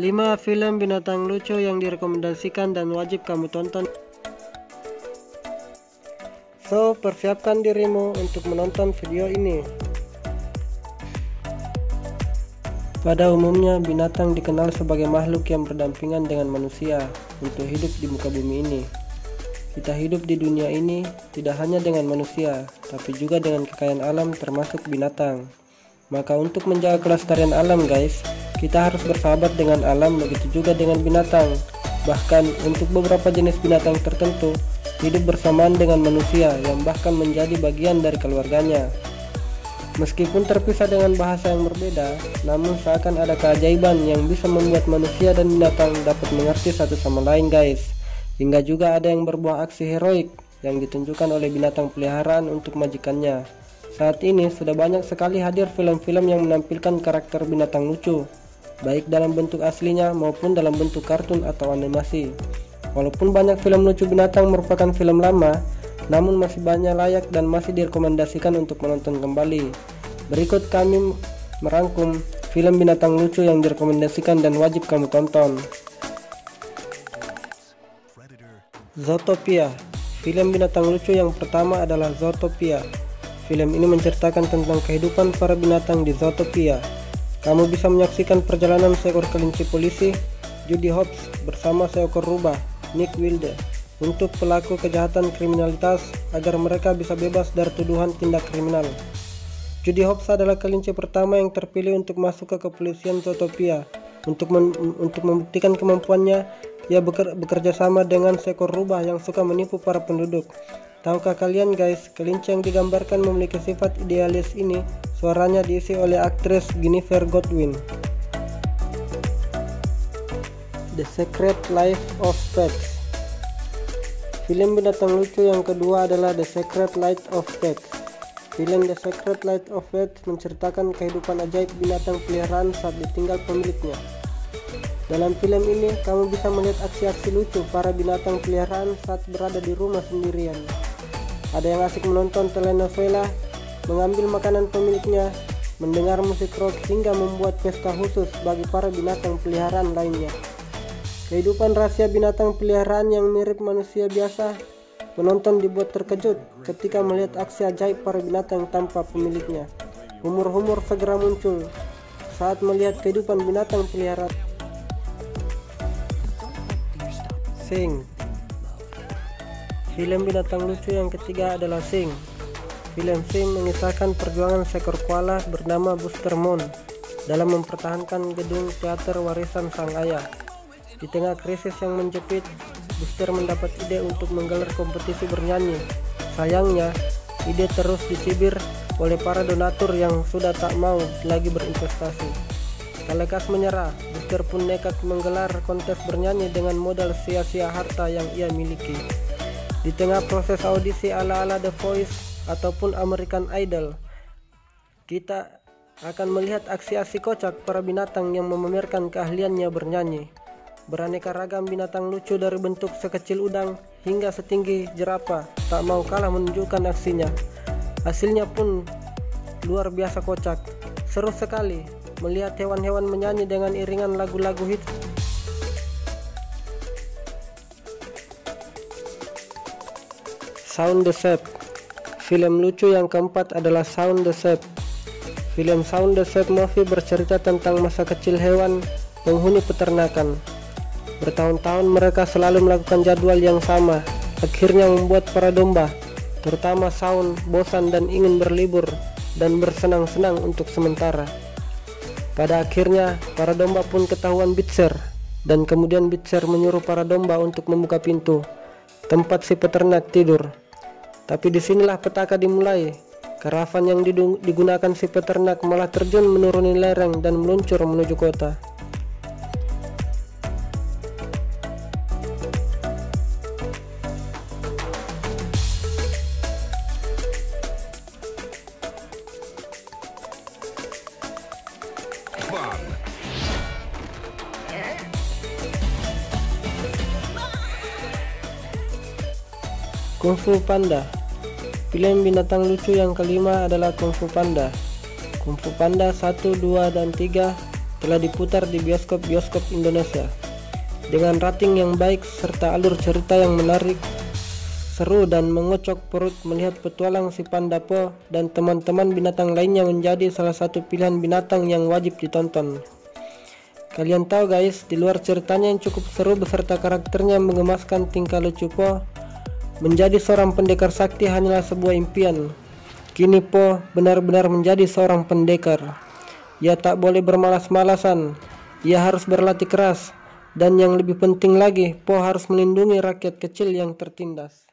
5 film binatang lucu yang direkomendasikan dan wajib kamu tonton. So, persiapkan dirimu untuk menonton video ini. Pada umumnya, binatang dikenal sebagai makhluk yang berdampingan dengan manusia untuk hidup di muka bumi ini. Kita hidup di dunia ini tidak hanya dengan manusia, tapi juga dengan kekayaan alam termasuk binatang. Maka untuk menjaga kelestarian alam guys, kita harus bersahabat dengan alam, begitu juga dengan binatang. Bahkan untuk beberapa jenis binatang tertentu, hidup bersamaan dengan manusia yang bahkan menjadi bagian dari keluarganya. Meskipun terpisah dengan bahasa yang berbeda, namun seakan ada keajaiban yang bisa membuat manusia dan binatang dapat mengerti satu sama lain guys. Hingga juga ada yang berbuah aksi heroik yang ditunjukkan oleh binatang peliharaan untuk majikannya. Saat ini sudah banyak sekali hadir film-film yang menampilkan karakter binatang lucu, baik dalam bentuk aslinya maupun dalam bentuk kartun atau animasi. Walaupun banyak film lucu binatang merupakan film lama, namun masih banyak layak dan masih direkomendasikan untuk menonton kembali. Berikut kami merangkum film binatang lucu yang direkomendasikan dan wajib kamu tonton. Zootopia. Film binatang lucu yang pertama adalah Zootopia. Film ini menceritakan tentang kehidupan para binatang di Zootopia. Kamu bisa menyaksikan perjalanan seekor kelinci polisi, Judy Hopps, bersama seekor rubah, Nick Wilde, untuk pelaku kejahatan kriminalitas agar mereka bisa bebas dari tuduhan tindak kriminal. Judy Hopps adalah kelinci pertama yang terpilih untuk masuk ke kepolisian Zootopia. Untuk membuktikan kemampuannya, ia bekerja sama dengan seekor rubah yang suka menipu para penduduk. Tahukah kalian guys, kelinci yang digambarkan memiliki sifat idealis ini suaranya diisi oleh aktris Ginnifer Godwin. The Secret Life of Pets. Film binatang lucu yang kedua adalah The Secret Life of Pets. Film The Secret Life of Pets menceritakan kehidupan ajaib binatang peliharaan saat ditinggal pemiliknya. Dalam film ini, kamu bisa melihat aksi-aksi lucu para binatang peliharaan saat berada di rumah sendirian. Ada yang asik menonton telenovela, mengambil makanan pemiliknya, mendengar musik rock, hingga membuat pesta khusus bagi para binatang peliharaan lainnya. Kehidupan rahasia binatang peliharaan yang mirip manusia biasa, penonton dibuat terkejut ketika melihat aksi ajaib para binatang tanpa pemiliknya. Humor-humor segera muncul saat melihat kehidupan binatang peliharaan. Sing. Film binatang lucu yang ketiga adalah Sing. Film Sing mengisahkan perjuangan seekor koala bernama Buster Moon dalam mempertahankan gedung teater warisan sang ayah. Di tengah krisis yang menjepit, Buster mendapat ide untuk menggelar kompetisi bernyanyi. Sayangnya, ide terus dicibir oleh para donatur yang sudah tak mau lagi berinvestasi. Tak lekas menyerah, Buster pun nekat menggelar kontes bernyanyi dengan modal sia-sia harta yang ia miliki. Di tengah proses audisi ala-ala The Voice ataupun American Idol, kita akan melihat aksi-aksi kocak para binatang yang memamerkan keahliannya bernyanyi. Beraneka ragam binatang lucu dari bentuk sekecil udang hingga setinggi jerapah tak mau kalah menunjukkan aksinya. Hasilnya pun luar biasa kocak. Seru sekali melihat hewan-hewan menyanyi dengan iringan lagu-lagu hits. Shaun the Sheep. Film lucu yang keempat adalah Shaun the Sheep. Film Shaun the Sheep movie bercerita tentang masa kecil hewan penghuni peternakan. Bertahun-tahun mereka selalu melakukan jadwal yang sama, akhirnya membuat para domba, terutama Shaun, bosan dan ingin berlibur dan bersenang-senang untuk sementara. Pada akhirnya para domba pun ketahuan Bitzer, dan kemudian Bitzer menyuruh para domba untuk membuka pintu tempat si peternak tidur. Tapi disinilah petaka dimulai. Karavan yang digunakan si peternak malah terjun menuruni lereng dan meluncur menuju kota. Kung Fu Panda. Film binatang lucu yang kelima adalah Kung Fu Panda. Kung Fu Panda 1, 2, dan 3 telah diputar di bioskop-bioskop Indonesia. Dengan rating yang baik serta alur cerita yang menarik, seru dan mengocok perut, melihat petualang si Panda Po dan teman-teman binatang lainnya menjadi salah satu pilihan binatang yang wajib ditonton. Kalian tahu guys, di luar ceritanya yang cukup seru beserta karakternya yang menggemaskan, tingkah lucu Po, menjadi seorang pendekar sakti hanyalah sebuah impian. Kini Po benar-benar menjadi seorang pendekar. Ia tak boleh bermalas-malasan, ia harus berlatih keras, dan yang lebih penting lagi, Po harus melindungi rakyat kecil yang tertindas.